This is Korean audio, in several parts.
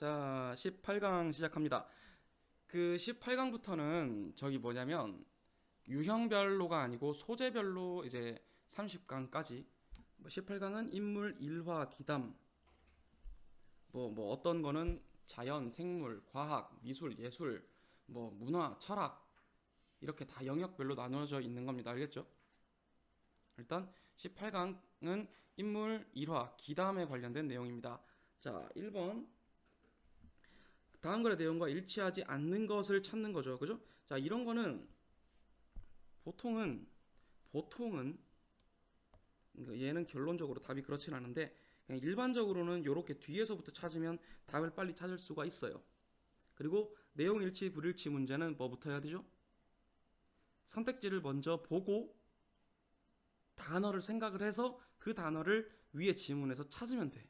자, 18강 시작합니다. 그 18강부터는 저기 뭐냐면 유형별로가 아니고 소재별로 이제 30강까지 18강은 인물, 일화, 기담 뭐 어떤 거는 자연, 생물, 과학, 미술, 예술, 뭐 문화, 철학 이렇게 다 영역별로 나눠져 있는 겁니다. 알겠죠? 일단 18강은 인물, 일화, 기담에 관련된 내용입니다. 자, 1번 다음 글의 내용과 일치하지 않는 것을 찾는 거죠. 그죠? 자, 이런 거는 보통은 그러니까 얘는 결론적으로 답이 그렇진 않은데 그냥 일반적으로는 이렇게 뒤에서부터 찾으면 답을 빨리 찾을 수가 있어요. 그리고 내용 일치 불일치 문제는 뭐부터 해야 되죠? 선택지를 먼저 보고 단어를 생각을 해서 그 단어를 위에 지문에서 찾으면 돼.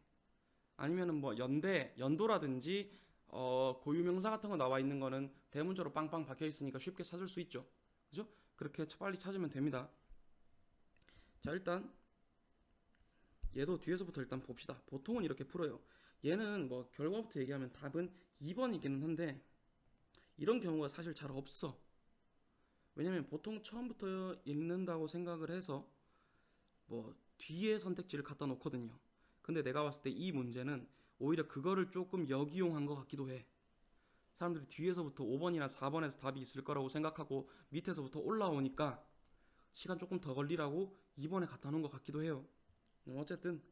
아니면은 뭐 연도라든지 고유명사 같은 거 나와 있는 거는 대문자로 빵빵 박혀 있으니까 쉽게 찾을 수 있죠. 그죠? 그렇게 빨리 찾으면 됩니다. 자, 일단 얘도 뒤에서부터 일단 봅시다. 보통은 이렇게 풀어요. 얘는 뭐 결과부터 얘기하면 답은 2번이기는 한데 이런 경우가 사실 잘 없어. 왜냐면 보통 처음부터 읽는다고 생각을 해서 뭐 뒤에 선택지를 갖다 놓거든요. 근데 내가 봤을 때 이 문제는 오히려 그거를 조금 역이용한 것 같기도 해. 사람들이 뒤에서부터 5번이나 4번에서 답이 있을 거라고 생각하고 밑에서부터 올라오니까 시간 조금 더 걸리라고 2번에 갖다 놓은 것 같기도 해요. 어쨌든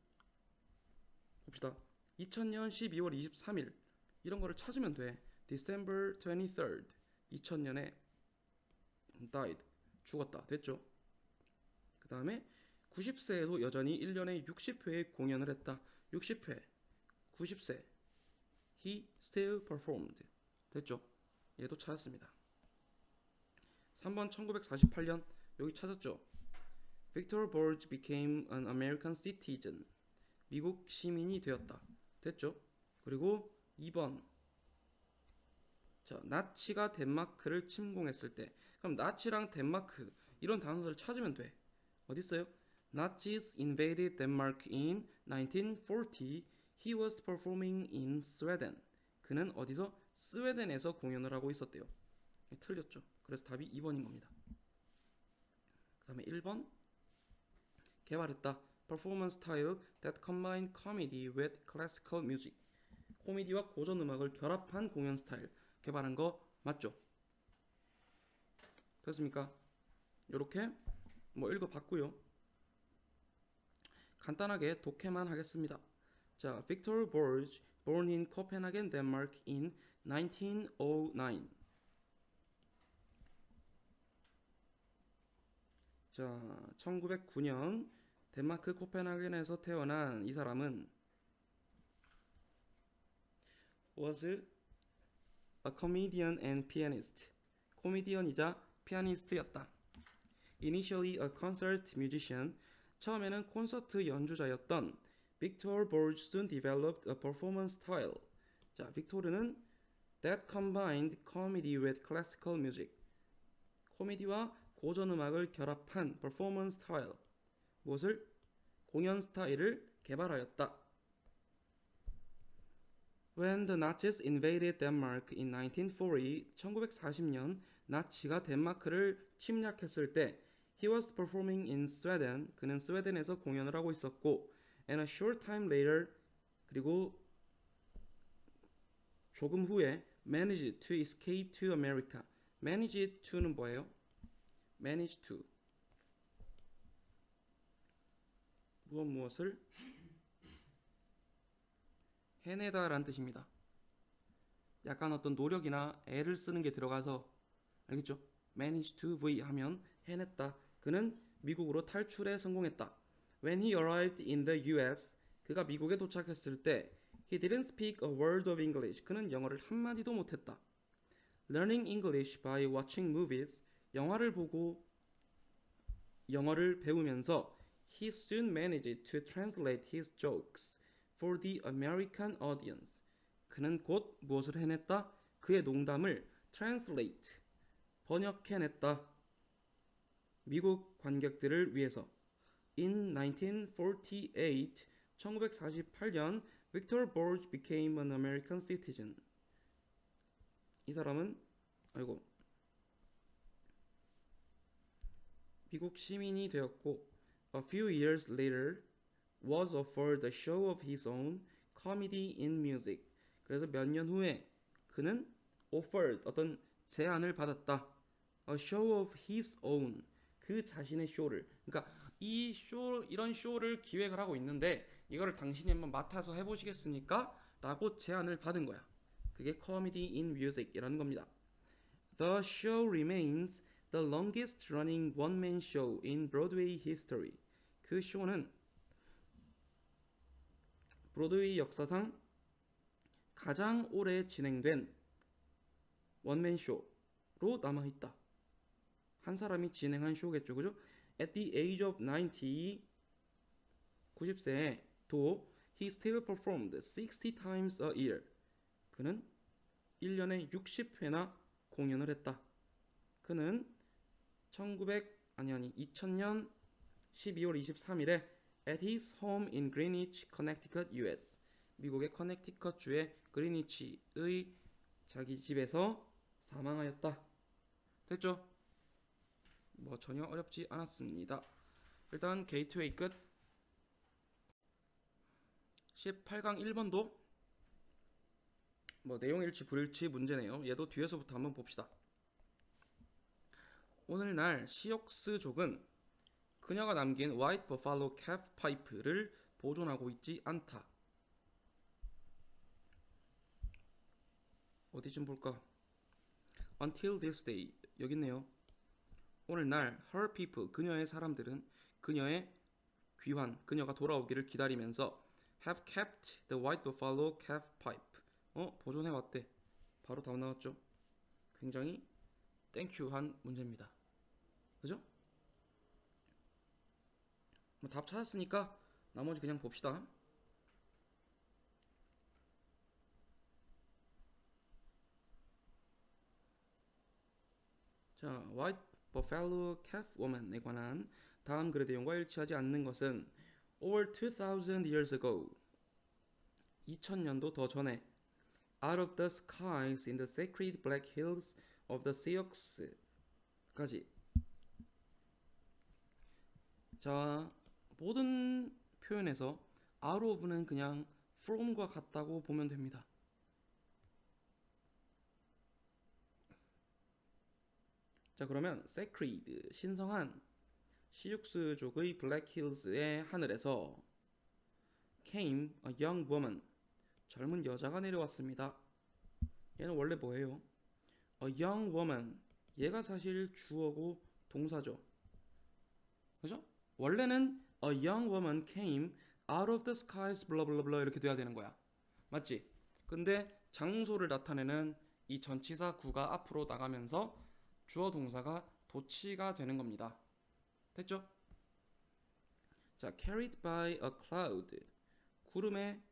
봅시다. 2000년 12월 23일 이런 거를 찾으면 돼. December 23rd 2000년에 died 죽었다 됐죠. 그 다음에 90세에도 여전히 1년에 60회 공연을 했다. 60회 90세 He still performed 됐죠. 얘도 찾았습니다. 3번 1948년 여기 찾았죠. Victor Borge became an American citizen. 미국 시민이 되었다. 됐죠? 그리고 2번. 자, 나치가 덴마크를 침공했을 때. 그럼 나치랑 덴마크 이런 단어를 찾으면 돼. 어디 있어요? Nazis invaded Denmark in 1940. He was performing in Sweden. 그는 어디서? 스웨덴에서 공연을 하고 있었대요. 틀렸죠. 그래서 답이 2번인 겁니다. 그 다음에 1번. 개발했다. Performance style that combined comedy with classical music. 코미디와 고전 음악을 결합한 공연 스타일 개발한 거 맞죠? 됐습니까? 이렇게 뭐 읽어봤고요. 간단하게 독해만 하겠습니다. 자, Victor Borge, born in Copenhagen, Denmark in 1909. 자, 1909년 덴마크 코펜하겐에서 태어난 이 사람은 was a comedian and pianist. 코미디언이자 피아니스트였다. Initially a concert musician. 처음에는 콘서트 연주자였던 Victor Borge soon developed a performance style. 자, 빅토르는 that combined comedy with classical music. 코미디와 고전 음악을 결합한 performance style. 무엇을? 공연 스타일을 개발하였다. When the Nazis invaded Denmark in 1940, 1940년 나치가 덴마크를 침략했을 때 he was performing in Sweden, 그는 스웨덴에서 공연을 하고 있었고 and a short time later, 그리고 조금 후에 managed to escape to America. managed to는 뭐예요? managed to 무엇을 해내다 라는 뜻입니다. 약간 어떤 노력이나 애를 쓰는 게 들어가서 알겠죠? manage to V 하면 해냈다. 그는 미국으로 탈출에 성공했다. When he arrived in the US, 그가 미국에 도착했을 때 he didn't speak a word of English. 그는 영어를 한마디도 못했다. Learning English by watching movies, 영화를 보고 영어를 배우면서 he soon managed to translate his jokes for the American audience. 그는 곧 무엇을 해냈다? 그의 농담을 translate, 번역해냈다. 미국 관객들을 위해서. In 1948, 1948년, Victor Borge became an American citizen. 이 사람은 미국 시민이 되었고 a few years later was offered a show of his own comedy in music. 그래서 몇 년 후에 그는 offered 어떤 제안을 받았다. a show of his own 그 자신의 쇼를 그러니까 이런 쇼를 기획을 하고 있는데 이거를 당신이 한번 맡아서 해보시겠습니까? 라고 제안을 받은 거야. 그게 comedy in music이라는 겁니다. The show remains the longest running one-man show in Broadway history. 그 쇼는 브로드웨이 역사상 가장 오래 진행된 원맨 쇼로 남아있다. 한 사람이 진행한 쇼겠죠, 그죠? At the age of 90, 90세에 도 he still performed 60 times a year. 그는 1년에 60회나 공연을 했다. 그는 2000년 12월 23일에 at his home in Greenwich, Connecticut, US. 미국의 커넥티컷 주의 그리니치의 자기 집에서 사망하였다. 됐죠? 뭐 전혀 어렵지 않았습니다. 일단 게이트웨이 끝. 18강 1번도 뭐 내용일치 불일치 문제네요. 얘도 뒤에서부터 한번 봅시다. 오늘날 시옥스족은 그녀가 남긴 White Buffalo Calf 파이프를 보존하고 있지 않다. 어디 좀 볼까? Until this day 여기 있네요. 오늘날 her people 그녀의 사람들은 그녀의 귀환 그녀가 돌아오기를 기다리면서 have kept the White Buffalo Calf pipe 보존해왔대. 바로 답 나왔죠. 굉장히 땡큐한 문제입니다. 그죠? 뭐 답 찾았으니까 나머지 그냥 봅시다. 자, White Buffalo Calf Woman에 관한 다음 글의 내용과 일치하지 않는 것은 over 2000 years ago 2000년도 더 전에 out of the skies in the sacred black hills of the Sioux 까지. 자, 모든 표현에서 out of는 그냥 from과 같다고 보면 됩니다. 자, 그러면 sacred 신성한 시육스족의 블랙힐스의 하늘에서 came a young woman 젊은 여자가 내려왔습니다. 얘는 원래 뭐예요? a young woman 얘가 사실 주어고 동사죠. 그죠? 원래는 a young woman came out of the skies 블라블라블라 이렇게 돼야 되는 거야. 맞지? 근데 장소를 나타내는 이 전치사 구가 앞으로 나가면서 주어 동사가 도치가 되는 겁니다. 됐죠? 자, carried by a cloud 구름에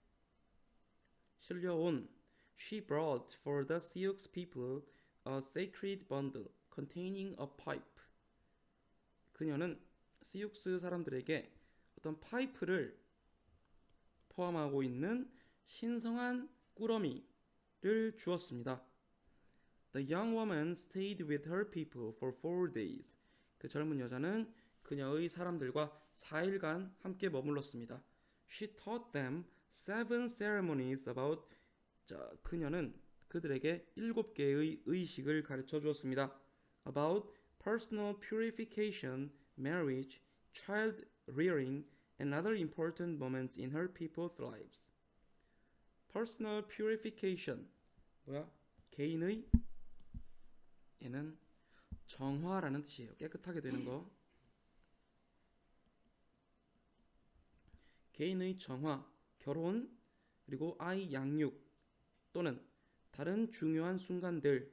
실려온 she brought for the Sioux people a sacred bundle containing a pipe. 그녀는 시육스 사람들에게 어떤 파이프를 포함하고 있는 신성한 꾸러미를 주었습니다. The young woman stayed with her people for 4 days. 그 젊은 여자는 그녀의 사람들과 4일간 함께 머물렀습니다. She taught them 7 ceremonies about. 자, 그녀는 그들에게 7개의 의식을 가르쳐 주었습니다. About personal purification, marriage, child rearing, and other important moments in her people's lives. Personal purification 뭐야? 개인의 얘는 정화라는 뜻이에요. 깨끗하게 되는 거. 개인의 정화, 결혼, 그리고 아이 양육 또는 다른 중요한 순간들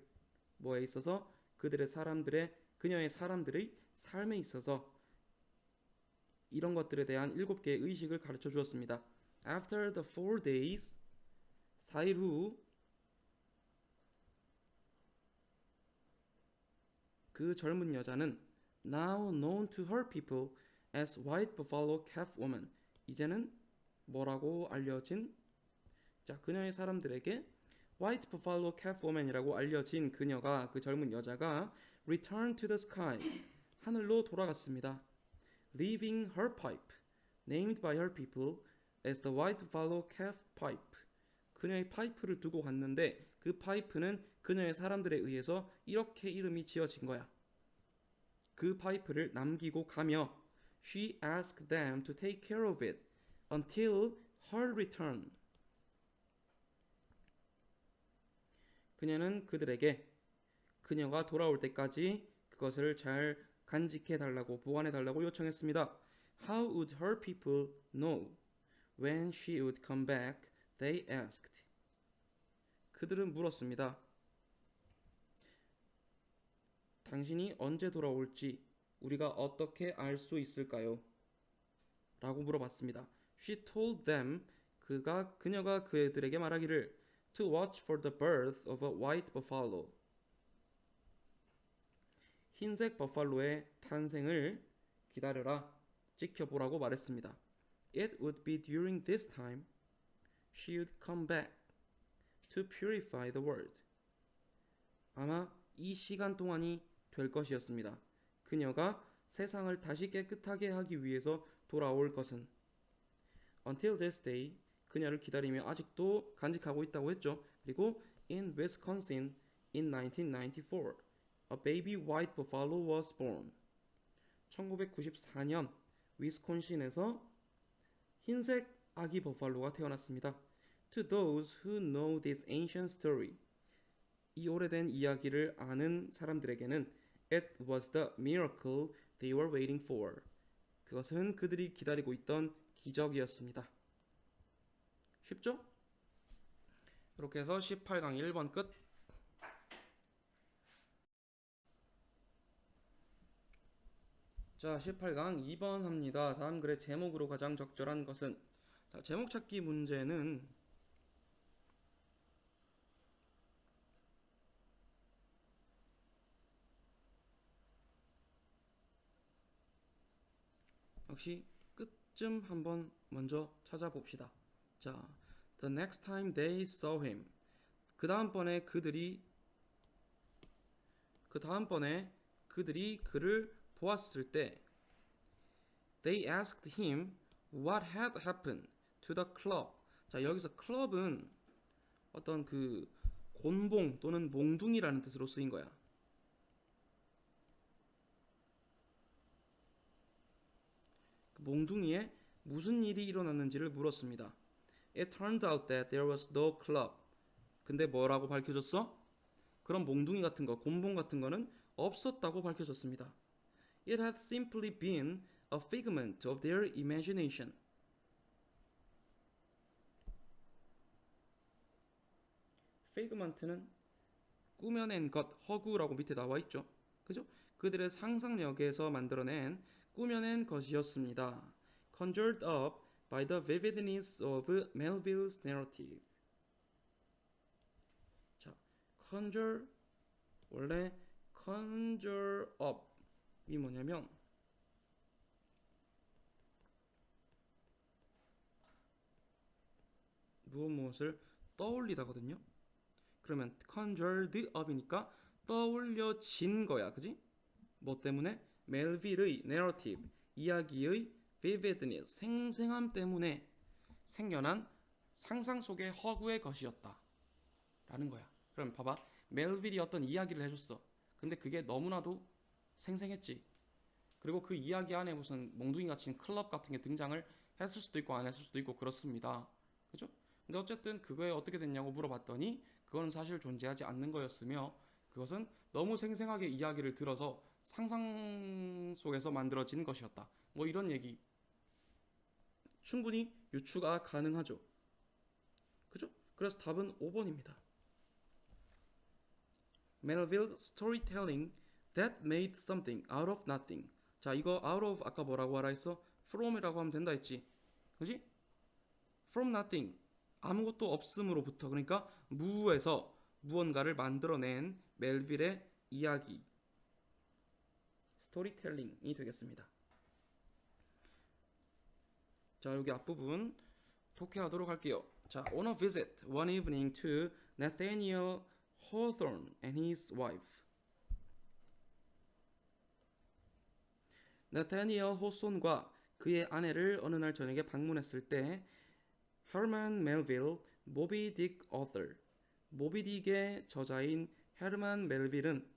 뭐에 있어서 그녀의 사람들의 삶에 있어서 이런 것들에 대한 7개의 의식을 가르쳐 주었습니다. After the 4 days 4일 후 그 젊은 여자는 now known to her people as White Buffalo Calf Woman 이제는 뭐라고 알려진 자, 그녀의 사람들에게 White Buffalo Catwoman이라고 알려진 그녀가 그 젊은 여자가 Return to the sky 하늘로 돌아갔습니다. Leaving her pipe, named by her people as the White Buffalo Calf Pipe. 그녀의 파이프를 두고 갔는데 그 파이프는 그녀의 사람들에 의해서 이렇게 이름이 지어진 거야. 그 파이프를 남기고 가며 She asked them to take care of it until her return. 그녀는 그들에게 그녀가 돌아올 때까지 그것을 잘 간직해 달라고 보관해 달라고 요청했습니다. How would her people know when she would come back? They asked. 그들은 물었습니다. 당신이 언제 돌아올지 우리가 어떻게 알 수 있을까요? 라고 물어봤습니다. She told them 그녀가 그들에게 말하기를 to watch for the birth of a white buffalo. 흰색 버팔로의 탄생을 기다려라, 지켜보라고 말했습니다. It would be during this time she would come back to purify the world. 아마 이 시간 동안이 될 것이었습니다. 그녀가 세상을 다시 깨끗하게 하기 위해서 돌아올 것은 Until this day, 그녀를 기다리며 아직도 간직하고 있다고 했죠. 그리고 in Wisconsin in 1994, a baby white buffalo was born. 1994년 위스콘신에서 흰색 아기 버팔로가 태어났습니다. To those who know this ancient story, 이 오래된 이야기를 아는 사람들에게는 it was the miracle they were waiting for. 그것은 그들이 기다리고 있던 기적이었습니다. 쉽죠? 이렇게 해서 18강 1번 끝. 자, 18강 2번 합니다. 다음 글의 제목으로 가장 적절한 것은, 자, 제목 찾기 문제는 역시 끝쯤 한번 먼저 찾아봅시다. 자, the next time they saw him. 그 다음번에 그들이 그를 보았을 때 they asked him what had happened to the club. 자, 여기서 클럽은 어떤 그 곤봉 또는 몽둥이라는 뜻으로 쓰인 거야. 그 몽둥이에 무슨 일이 일어났는지를 물었습니다. It turned out that there was no club. 근데 뭐라고 밝혀졌어? 그런 몽둥이 같은 거, 곤봉 같은 거는 없었다고 밝혀졌습니다. It had simply been a figment of their imagination. figment는 꾸며낸 것, 허구라고 밑에 나와 있죠. 그죠? 그들의 상상력에서 만들어낸 꾸며낸 것이었습니다. Conjured up by the vividness of Melville's narrative. 자, conjure 원래 conjure up이 뭐냐면 무엇을 떠올리다거든요. 그러면 conjured up이니까 떠올려진 거야, 그지? 뭐 때문에? 멜빌의 narrative, 이야기의 vividness, 생생함 때문에 생겨난 상상 속의 허구의 것이었다 라는 거야. 그럼 봐봐, 멜빌이 어떤 이야기를 해줬어. 근데 그게 너무나도 생생했지. 그리고 그 이야기 안에 무슨 몽둥이 같은 클럽 같은 게 등장을 했을 수도 있고 안 했을 수도 있고 그렇습니다. 그죠? 근데 어쨌든 그거에 어떻게 됐냐고 물어봤더니 그건 사실 존재하지 않는 거였으며 그것은 너무 생생하게 이야기를 들어서 상상 속에서 만들어진 것이었다. 뭐 이런 얘기 충분히 유추가 가능하죠. 그죠? 그래서 답은 5번입니다. Melville's storytelling that made something out of nothing. 자, 이거 out of 아까 뭐라고 하라 했어? from이라고 하면 된다 했지. 그지? from nothing. 아무것도 없음으로부터, 그러니까 무에서 무언가를 만들어낸 멜빌의 이야기, 스토리텔링이 되겠습니다. 자, 여기 앞부분 독해하도록 할게요. 자, on a visit one evening to Nathaniel Hawthorne and his wife. 나타니엘 호손과 그의 아내를 어느 날 저녁에 방문했을 때 헤르만 멜빌, 모비 딕 author, 모비 딕의 저자인 헤르만 멜빌은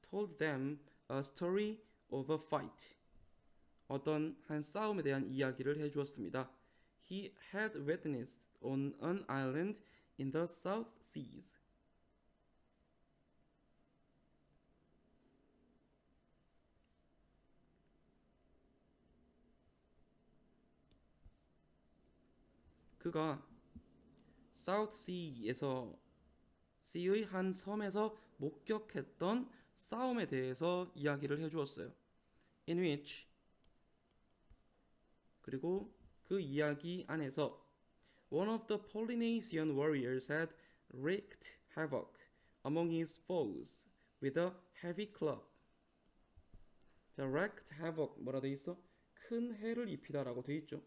told them a story of a fight. 어떤 한 싸움에 대한 이야기를 해주었습니다. He had witnessed on an island in the South Seas. 그가 사우스시에서 C의 한 섬에서 목격했던 싸움에 대해서 이야기를 해주었어요. In which 그리고 그 이야기 안에서 one of the Polynesian warriors had wreaked havoc among his foes with a heavy club. 자, wreaked havoc 뭐라 돼 있어? 큰 해를 입히다라고 돼 있죠.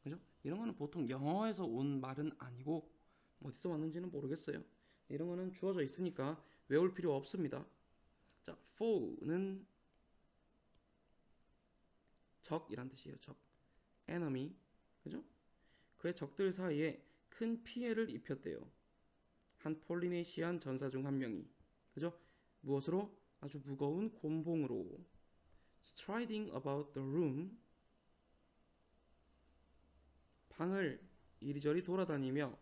그죠? 이런 거는 보통 영어에서 온 말은 아니고 어디서 왔는지는 모르겠어요. 이런 거는 주어져 있으니까 외울 필요 없습니다. 자, foe는 적이란 뜻이에요. 적. enemy. 그죠? 그의 적들 사이에 큰 피해를 입혔대요. 한 폴리네시안 전사 중 한 명이. 그죠? 무엇으로? 아주 무거운 곤봉으로. striding about the room. 방을 이리저리 돌아다니며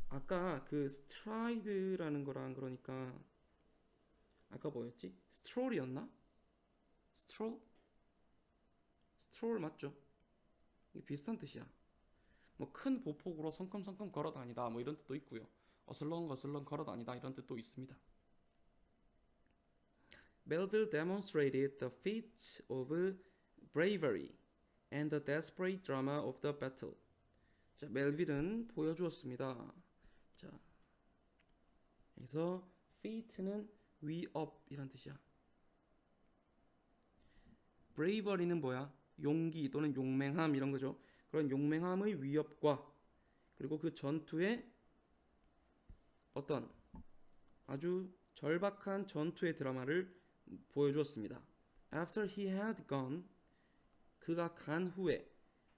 아까 그 stride라는 거랑 그러니까 아까 뭐였지? stroll이었나? stroll? stroll 맞죠? 이게 비슷한 뜻이야. 뭐 큰 보폭으로 성큼성큼 걸어 다니다 뭐 이런 뜻도 있고요. 어슬렁거슬렁 걸어 다니다 이런 뜻도 있습니다. Melville demonstrated the feat of bravery and the desperate drama of the battle. 자, 멜빌은 보여주었습니다. 자, 그래서 feat는 위협이란 뜻이야. bravery는 뭐야? 용기 또는 용맹함 이런 거죠. 그런 용맹함의 위협과 그리고 그 전투의 어떤 아주 절박한 전투의 드라마를 보여주었습니다. After he had gone, 그가 간 후에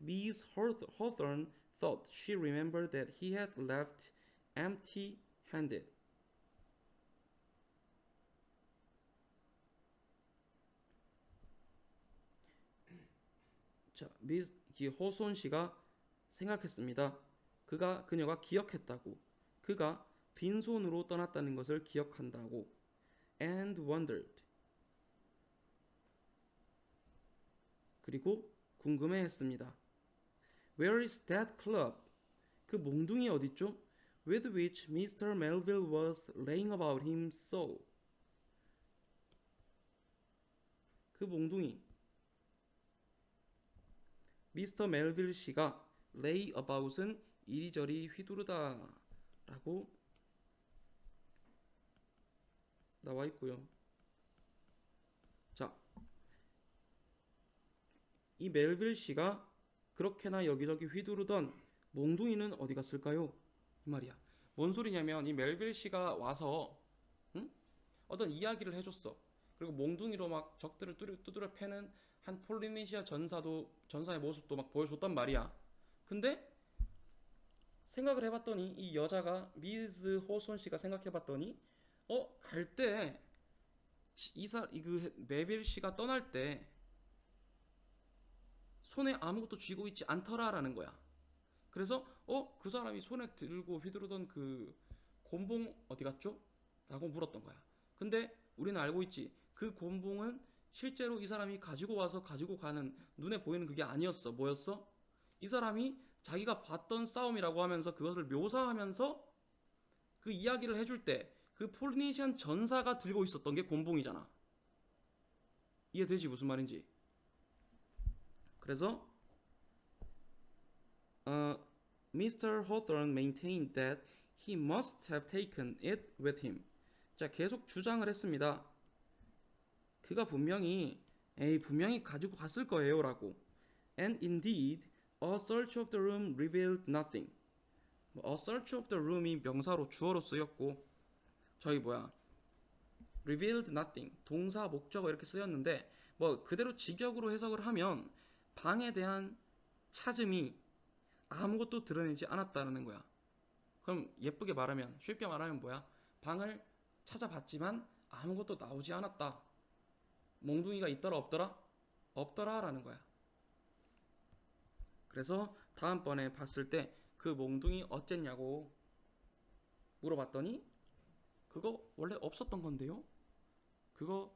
Miss Hawthorne thought she remembered that he had left empty-handed. 자, 미스 호손 씨가 생각했습니다. 그녀가 기억했다고. 그가 빈손으로 떠났다는 것을 기억한다고. And wondered. 그리고 궁금해했습니다. Where is that club? 그 몽둥이 어딨죠? With which Mr. Melville was laying about him so. 그 몽둥이. 미스터 멜빌 씨가 lay about은 이리저리 휘두르다 라고 나와 있고요. 자, 이 멜빌 씨가 그렇게나 여기저기 휘두르던 몽둥이는 어디 갔을까요? 이 말이야. 뭔 소리냐면 이 멜빌 씨가 와서 어떤 이야기를 해줬어. 그리고 몽둥이로 막 적들을 두드려 패는 한 폴리네시아 전사의 모습도 막 보여줬단 말이야. 근데 생각을 해봤더니 이 여자가 미즈 호손 씨가 생각해봤더니 갈 때 그 메빌 씨가 떠날 때 손에 아무것도 쥐고 있지 않더라라는 거야. 그래서 그 사람이 손에 들고 휘두르던 그 곤봉 어디 갔죠? 라고 물었던 거야. 근데 우리는 알고 있지. 그 곤봉은 실제로 이 사람이 가지고 와서 가지고 가는 눈에 보이는 그게 아니었어. 뭐였어? 이 사람이 자기가 봤던 싸움이라고 하면서 그것을 묘사하면서 그 이야기를 해줄 때 그 폴리네시안 전사가 들고 있었던 게 곤봉이잖아. 이해되지 무슨 말인지? 그래서 Mr. Hawthorne maintained that he must have taken it with him. 자, 계속 주장을 했습니다. 그가 분명히 가지고 갔을 거예요 라고. And indeed A search of the room revealed nothing. A search of the room이 명사로 주어로 쓰였고 저희 revealed nothing 동사 목적어 이렇게 쓰였는데 뭐 그대로 직역으로 해석을 하면 방에 대한 찾음이 아무것도 드러내지 않았다는 거야. 그럼 예쁘게 말하면 쉽게 말하면 방을 찾아봤지만 아무것도 나오지 않았다. 몽둥이가 있더라 없더라? 없더라라는 거야. 그래서 다음번에 봤을 때 그 몽둥이 어쨌냐고 물어봤더니 그거 원래 없었던 건데요. 그거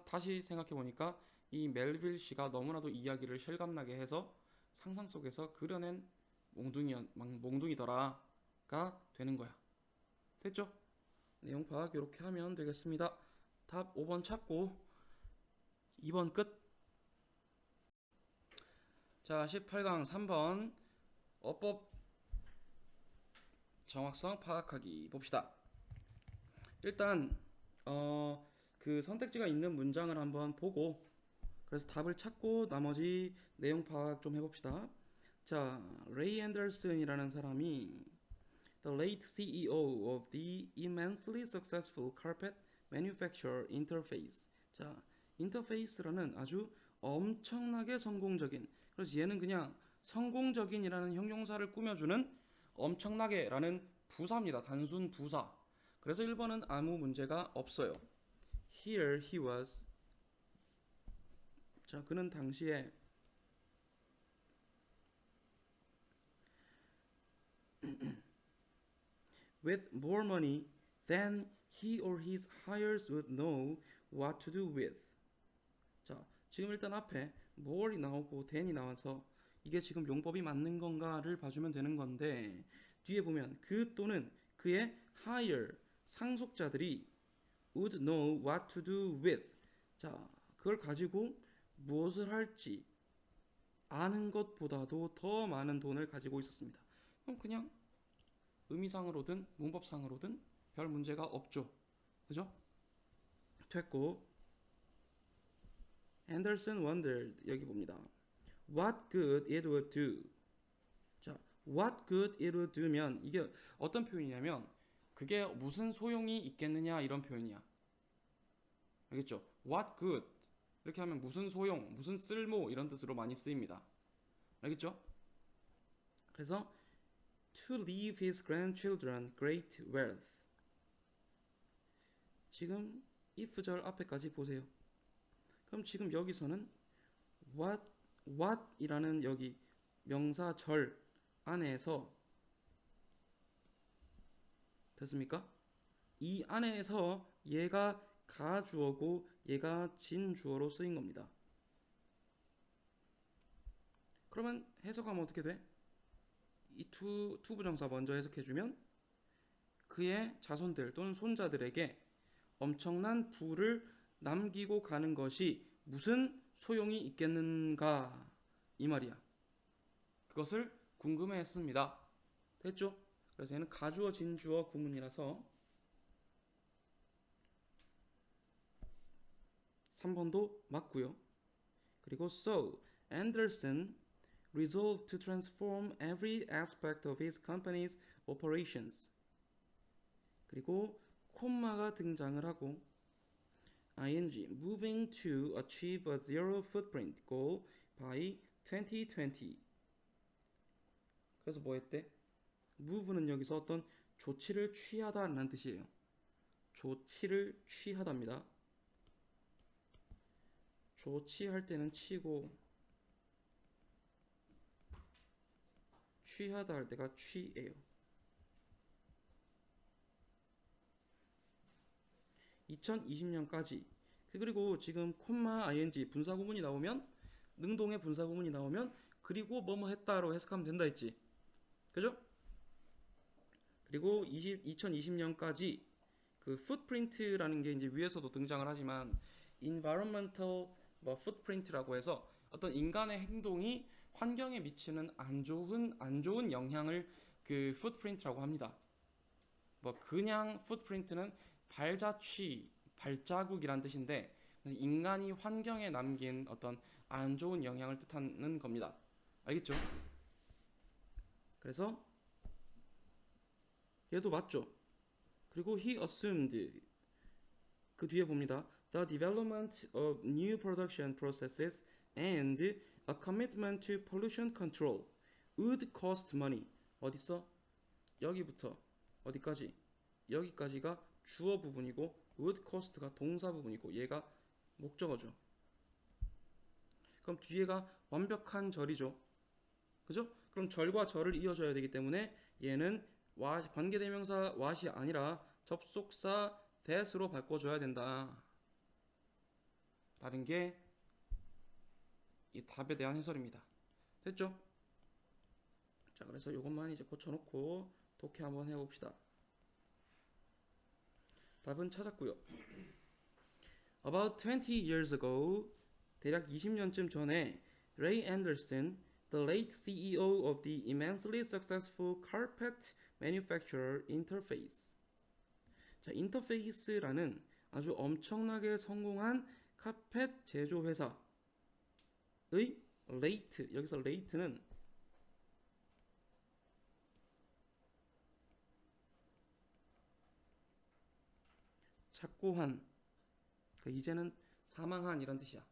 다시 생각해보니까 이 멜빌 씨가 너무나도 이야기를 실감나게 해서 상상 속에서 그려낸 몽둥이더라가 되는 거야. 됐죠? 내용 파악 이렇게 하면 되겠습니다. 답 5번 찾고 2번 끝. 자, 18강 3번 어법 정확성 파악하기 봅시다. 일단 그 선택지가 있는 문장을 한번 보고 그래서 답을 찾고 나머지 내용 파악 좀 해봅시다. 자, 레이 앤더슨이라는 사람이 the late CEO of the immensely successful carpet manufacturer Interface. 자, Interface라는 아주 엄청나게 성공적인, 그래서 얘는 그냥 성공적인이라는 형용사를 꾸며주는 엄청나게라는 부사입니다. 단순 부사. 그래서 1번은 아무 문제가 없어요. Here he was. 자, 그는 당시에 with more money than he or his heirs would know what to do with. 자, 지금 일단 앞에 more이 나오고 than이 나와서 이게 지금 용법이 맞는 건가를 봐주면 되는 건데 뒤에 보면 그 또는 그의 higher 상속자들이 would know what to do with. 자, 그걸 가지고 무엇을 할지 아는 것보다도 더 많은 돈을 가지고 있었습니다. 그럼 그냥 의미상으로든 문법상으로든 별 문제가 없죠. 그죠? 됐고 Anderson wondered 여기 봅니다. What good it would do. 자, what good it would do면 이게 어떤 표현이냐면 그게 무슨 소용이 있겠느냐 이런 표현이야. 알겠죠? What good 이렇게 하면 무슨 소용, 무슨 쓸모 이런 뜻으로 많이 쓰입니다. 알겠죠? 그래서 to leave his grandchildren great wealth. 지금 if절 앞에까지 보세요. 그럼 지금 여기서는 what이라는 여기 명사절 안에서 됐습니까? 이 안에서 얘가 가주어고 얘가 진주어로 쓰인 겁니다. 그러면 해석하면 어떻게 돼? 이 투부정사 먼저 해석해주면 그의 자손들 또는 손자들에게 엄청난 부를 남기고 가는 것이 무슨 소용이 있겠는가 이 말이야. 그것을 궁금해했습니다. 됐죠? 그래서 얘는 가주어 진주어 구문이라서 3번도 맞고요. 그리고 so Anderson resolved to transform every aspect of his company's operations. 그리고 콤마가 등장을 하고 ing moving to achieve a zero footprint goal by 2020. 그래서 뭐 했대? move는 여기서 어떤 조치를 취하다라는 뜻이에요. 조치를 취하답니다. 조치할 때는 치고 취하다 할 때가 취예요. 2020년까지 그리고 지금 콤마 ing 분사구문이 나오면 능동의 분사구문이 나오면 그리고 뭐뭐 했다로 해석하면 된다 했지. 그죠? 그리고 2020년까지 그 footprint라는 게 이제 위에서도 등장을 하지만 environmental footprint라고 해서 어떤 인간의 행동이 환경에 미치는 안 좋은 영향을 그 footprint라고 합니다. 뭐 그냥 footprint는 발자국이란 뜻인데 인간이 환경에 남긴 어떤 안 좋은 영향을 뜻하는 겁니다. 알겠죠? 그래서 얘도 맞죠? 그리고 he assumed 그 뒤에 봅니다. The development of new production processes and a commitment to pollution control would cost money. 어딨어? 여기부터 어디까지? 여기까지가 주어 부분이고 would cost가 동사 부분이고 얘가 목적어죠. 그럼 뒤에가 완벽한 절이죠. 그죠? 그럼 절과 절을 이어줘야 되기 때문에 얘는 관계대명사 what이 아니라 접속사 that으로 바꿔줘야 된다 라는 게 이 답에 대한 해설입니다. 됐죠? 자, 그래서 이것만 이제 고쳐놓고 독해 한번 해봅시다. 답은 찾았고요. About 20 years ago, 대략 20년쯤 전에 Ray Anderson, the late CEO of the immensely successful carpet manufacturer Interface. 자, 인터페이스라는 아주 엄청나게 성공한 카펫 제조 회사의 late, 여기서 late는 착고한, 그러니까 이제는 사망한 이런 뜻이야.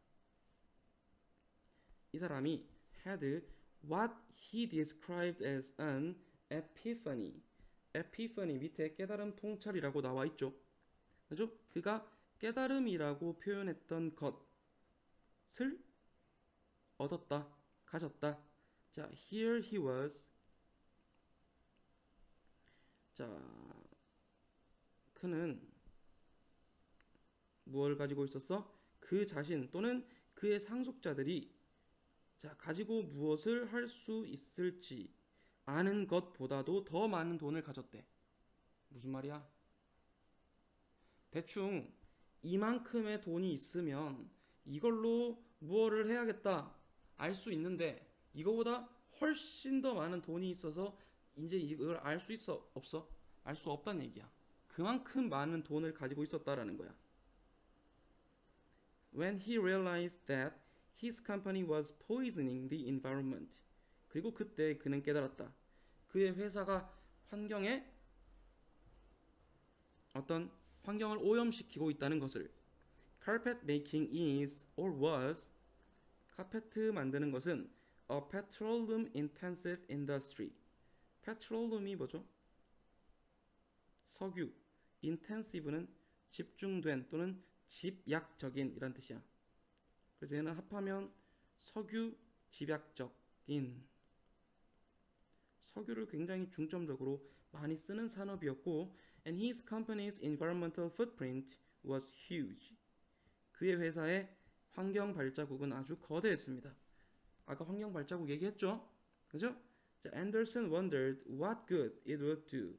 이 사람이 had what he described as an epiphany. epiphany 밑에 깨달음 통찰이라고 나와 있죠. 그죠? 그가 깨달음이라고 표현했던 것을 얻었다, 가졌다. 자, here he was. 자, 그는 무엇을 가지고 있었어? 그 자신 또는 그의 상속자들이 자, 가지고 무엇을 할 수 있을지 아는 것보다도 더 많은 돈을 가졌대. 무슨 말이야? 대충 이만큼의 돈이 있으면 이걸로 무엇을 해야겠다 알 수 있는데 이거보다 훨씬 더 많은 돈이 있어서 이제 이걸 알 수 있어? 없어? 알 수 없다는 얘기야. 그만큼 많은 돈을 가지고 있었다라는 거야. When he realized that his company was poisoning the environment. 그리고 그때 그는 깨달았다. 그의 회사가 환경에 어떤 환경을 오염시키고 있다는 것을. Carpet making is or was 카페트 만드는 것은 a petroleum intensive industry. petroleum이 뭐죠? 석유. intensive는 집중된 또는 집약적인 이란 뜻이야. 그래서 얘는 합하면 석유 집약적인, 석유를 굉장히 중점적으로 많이 쓰는 산업이었고 and his company's environmental footprint was huge. 그의 회사의 환경 발자국은 아주 거대했습니다. 아까 환경 발자국 얘기했죠? 그죠? 자, Anderson wondered what good it would do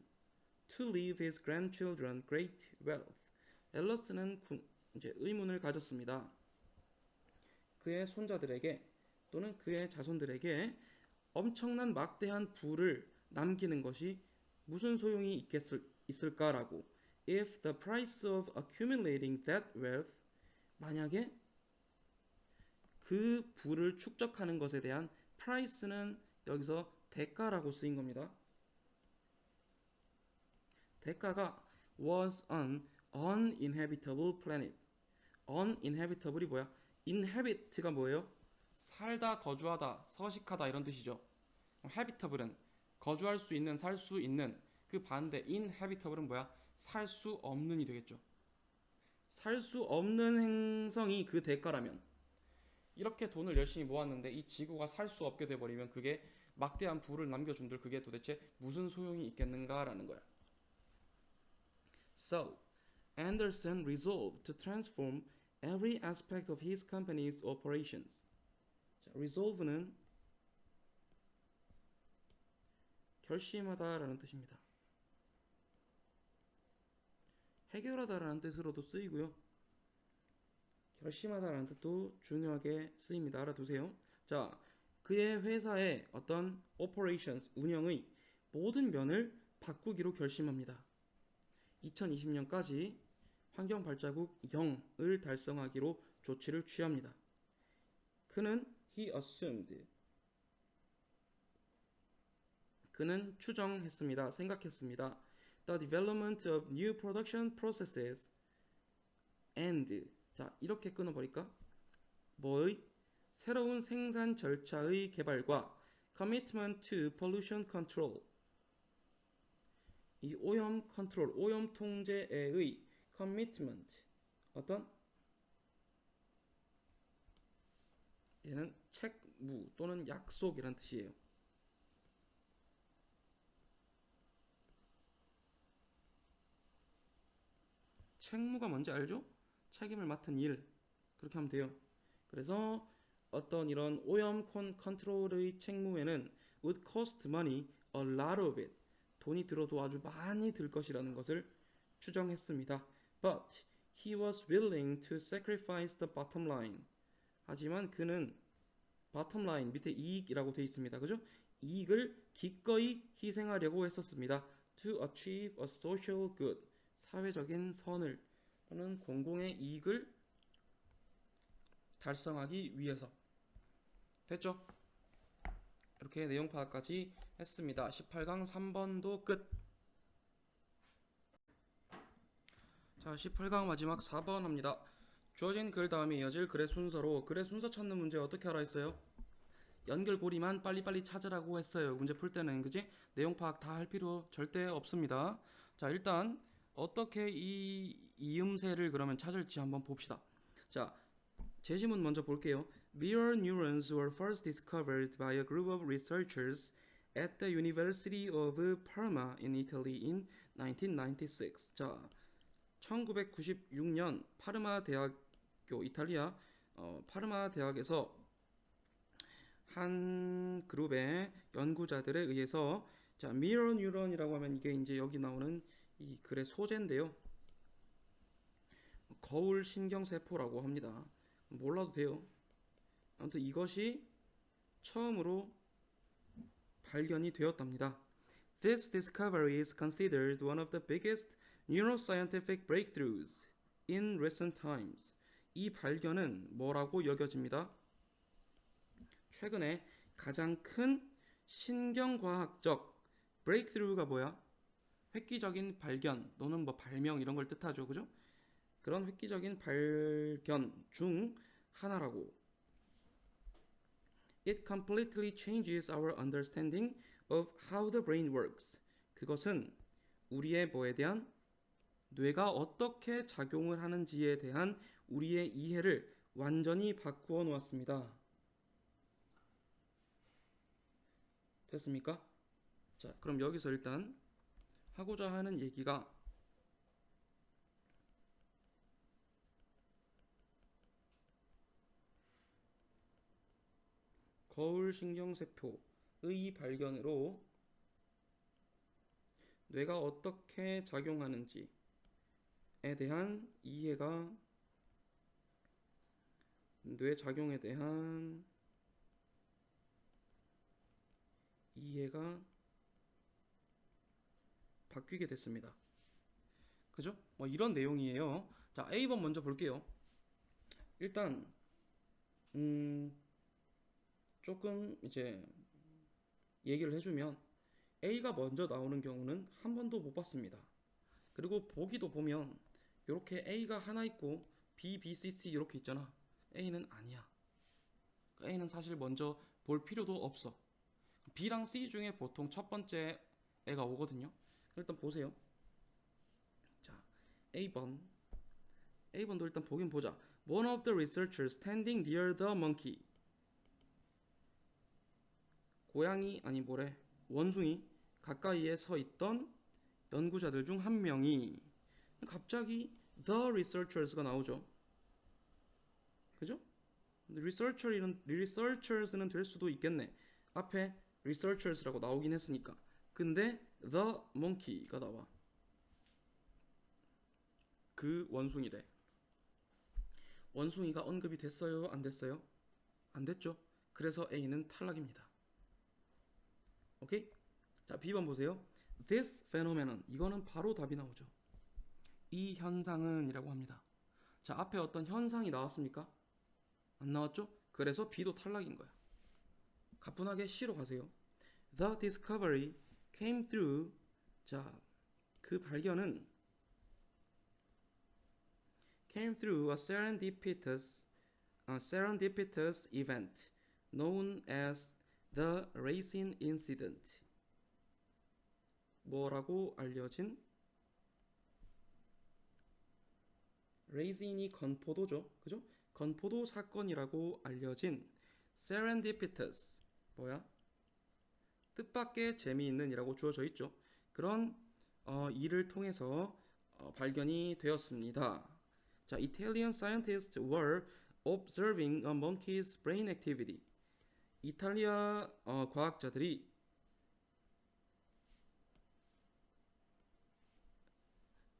to leave his grandchildren great wealth. 앨러스는 이제 의문을 가졌습니다. 그의 손자들에게 또는 그의 자손들에게 엄청난 막대한 부를 남기는 것이 무슨 소용이 있을까라고. If the price of accumulating that wealth, 만약에 그 부를 축적하는 것에 대한 price는 여기서 대가라고 쓰인 겁니다. 대가가 was an uninhabitable planet. uninhabitable이 뭐야? inhabit가 뭐예요? 살다, 거주하다, 서식하다 이런 뜻이죠. habitable은 거주할 수 있는, 살 수 있는. 그 반대 inhabitable은 뭐야? 살 수 없는이 되겠죠. 살 수 없는 행성이 그 대가라면, 이렇게 돈을 열심히 모았는데 이 지구가 살 수 없게 돼버리면 그게 막대한 부를 남겨준들 그게 도대체 무슨 소용이 있겠는가라는 거야. So, Anderson resolved to transform every aspect of his company's operations. 자, resolve는 결심하다라는 뜻입니다. 해결하다라는 뜻으로도 쓰이고요. 결심하다라는 뜻도 중요하게 쓰입니다. 알아두세요. 자, 그의 회사의 어떤 operations, 운영의 모든 면을 바꾸기로 결심합니다. 2020년까지 환경 발자국 0을 달성하기로 조치를 취합니다. 그는 he assumed 그는 추정했습니다. 생각했습니다. The development of new production processes and 자 이렇게 끊어버릴까? 뭐의? 새로운 생산 절차의 개발과 commitment to pollution control 이 오염 컨트롤, 오염 통제의 commitment 어떤? 얘는 책무 또는 약속이란 뜻이에요. 책무가 뭔지 알죠? 책임을 맡은 일 그렇게 하면 돼요. 그래서 어떤 이런 오염 컨트롤의 책무에는 would cost money, a lot of it 돈이 들어도 아주 많이 들 것이라는 것을 추정했습니다. But he was willing to sacrifice the bottom line. 하지만 그는 bottom line 밑에 이익이라고 되어 있습니다. 그죠? 이익을 기꺼이 희생하려고 했었습니다. To achieve a social good. 사회적인 선을 또는 공공의 이익을 달성하기 위해서. 됐죠? 이렇게 내용 파악까지 했습니다. 18강 3번도 끝. 자, 18강 마지막 4번 합니다. 주어진 글 다음에 이어질 글의 순서로 글의 순서 찾는 문제 어떻게 하라 했어요? 연결고리만 빨리빨리 찾으라고 했어요. 문제 풀 때는 그지? 내용 파악 다 할 필요 절대 없습니다. 자, 일단 어떻게 이 이음새를 그러면 찾을지 한번 봅시다. 자, 제시문 먼저 볼게요. Mirror neurons were first discovered by a group of researchers at the University of Parma in Italy in 1996. 자, 1996년 파르마 대학교 이탈리아 파르마 대학에서 한 그룹의 연구자들에 의해서 자, 미러 뉴런이라고 하면 이게 이제 여기 나오는 이 글의 소재인데요. 거울 신경세포라고 합니다. 몰라도 돼요. 아무튼 이것이 처음으로 발견이 되었답니다. This discovery is considered one of the biggest neuroscientific breakthroughs in recent times. 이 발견은 뭐라고 여겨집니다? 최근에 가장 큰 신경과학적 breakthrough가 뭐야? 획기적인 발견 또는 뭐 발명 이런 걸 뜻하죠. 그죠? 그런 획기적인 발견 중 하나라고. It completely changes our understanding of how the brain works. 그것은 우리의 뭐에 대한 뇌가 어떻게 작용을 하는지에 대한 우리의 이해를 완전히 바꾸어 놓았습니다. 됐습니까? 자, 그럼 여기서 일단 하고자 하는 얘기가 거울 신경세포의 발견으로 뇌가 어떻게 작용하는지에 대한 이해가 뇌 작용에 대한 이해가 바뀌게 됐습니다. 그죠? 뭐 이런 내용이에요. 자, A번 먼저 볼게요. 일단 조금 이제 얘기를 해주면 A가 먼저 나오는 경우는 한 번도 못 봤습니다. 그리고 보기도 보면 이렇게 A가 하나 있고 B, B, C, C 이렇게 있잖아. A는 아니야. A는 사실 먼저 볼 필요도 없어. B랑 C 중에 보통 첫 번째 애가 오거든요. 일단 보세요. 자, A번도 일단 보긴 보자. One of the researchers standing near the monkey. 고양이 아니 뭐래 원숭이 가까이에 서 있던 연구자들 중 한 명이 갑자기 the researchers가 나오죠. 그죠? researchers는 될 수도 있겠네. 앞에 researchers라고 나오긴 했으니까. 근데 the monkey가 나와. 그 원숭이래. 원숭이가 언급이 됐어요? 안 됐어요? 안 됐죠? 그래서 A는 탈락입니다. 오케이? 자, B번 보세요. This phenomenon. 이거는 바로 답이 나오죠. 이 현상은 이라고 합니다. 자, 앞에 어떤 현상이 나왔습니까? 안 나왔죠? 그래서 B도 탈락인 거야. 가뿐하게 C로 가세요. The discovery came through. 자, 그 발견은 came through a serendipitous event known as the racing incident. 뭐라고 알려진 레이진이 건포도죠, 그죠? 건포도 사건이라고 알려진 serendipitous 뭐야? 뜻밖의 재미있는이라고 주어져 있죠. 그런 일을 통해서 발견이 되었습니다. 자, Italian scientists were observing a monkey's brain activity. 이탈리아 과학자들이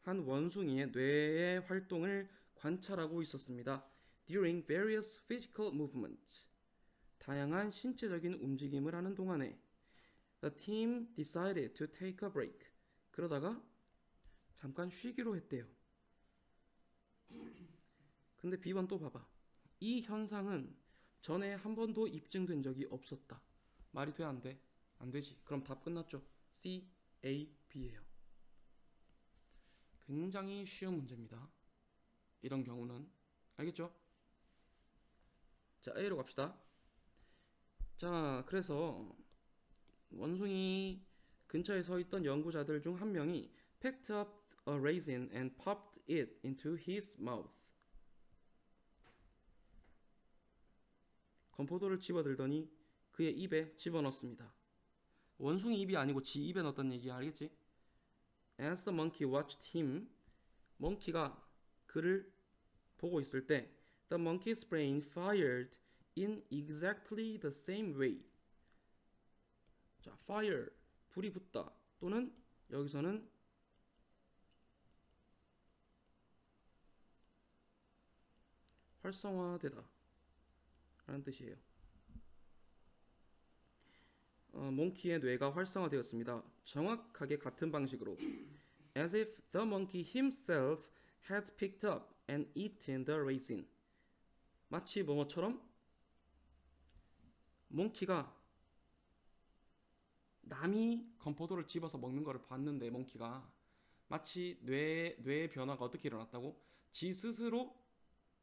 한 원숭이의 뇌의 활동을 관찰하고 있었습니다. During various physical movements. 다양한 신체적인 움직임을 하는 동안에 The team decided to take a break. 그러다가 잠깐 쉬기로 했대요. 근데 B번 또 봐봐. 이 현상은 전에 한 번도 입증된 적이 없었다. 말이 돼, 안 돼? 안 되지. 그럼 답 끝났죠. C, A, B예요. 굉장히 쉬운 문제입니다. 이런 경우는. 알겠죠? 자, A로 갑시다. 자, 그래서 원숭이 근처에 서 있던 연구자들 중 한 명이 picked up a raisin and popped it into his mouth. 건포도를 집어들더니 그의 입에 집어넣습니다. 원숭이 입이 아니고 지 입에 넣었다는 얘기야, 알겠지? As the monkey watched him, 몽키가 그를 보고 있을 때 the monkey's brain fired in exactly the same way. 자, fire, 불이 붙다 또는 여기서는 활성화되다 라는 뜻이에요. 몽키의 뇌가 활성화되었습니다. 정확하게 같은 방식으로 as if the monkey himself had picked up and eaten the raisin. 마치 뭐뭐처럼 몽키가 남이 건포도를 집어서 먹는 것을 봤는데 몽키가 마치 뇌의 변화가 어떻게 일어났다고? 지 스스로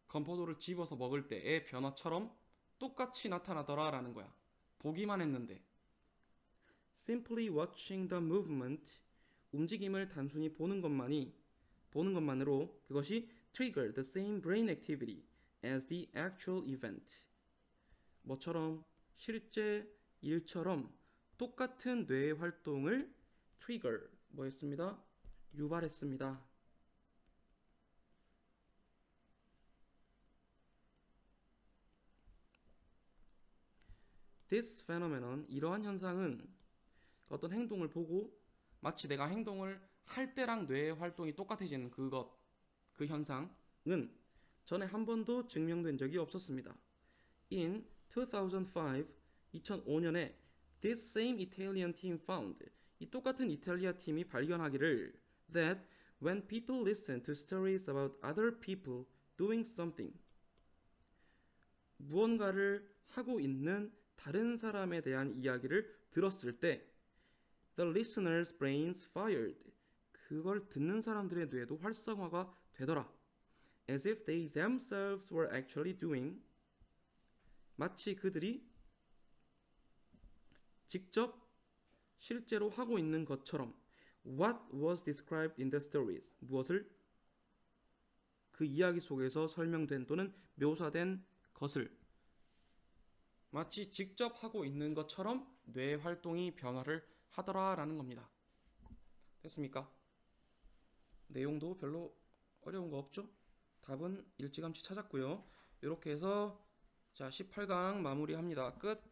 건포도를 집어서 먹을 때의 변화처럼 똑같이 나타나더라라는 거야. 보기만 했는데. Simply watching the movement, 움직임을 단순히 보는 것만으로 그것이 trigger the same brain activity as the actual event. 뭐처럼 실제 일처럼 똑같은 뇌의 활동을 trigger 뭐했습니다? 유발했습니다. This phenomenon, 이러한 현상은 어떤 행동을 보고 마치 내가 행동을 할 때랑 뇌의 활동이 똑같아지는 그 현상은 전에 한 번도 증명된 적이 없었습니다. In 2005년에 this same Italian team found, 이 똑같은 이탈리아 팀이 발견하기를 that when people listen to stories about other people doing something, 무언가를 하고 있는 다른 사람에 대한 이야기를 들었을 때 the listeners' brains fired, 그걸 듣는 사람들의 뇌도 활성화가 되더라. as if they themselves were actually doing, 마치 그들이 직접 실제로 하고 있는 것처럼 what was described in the stories, 무엇을 그 이야기 속에서 설명된 또는 묘사된 것을 마치 직접 하고 있는 것처럼 뇌 활동이 변화를 하더라라는 겁니다. 됐습니까? 내용도 별로 어려운 거 없죠? 답은 일찌감치 찾았고요. 이렇게 해서 자 18강 마무리합니다. 끝.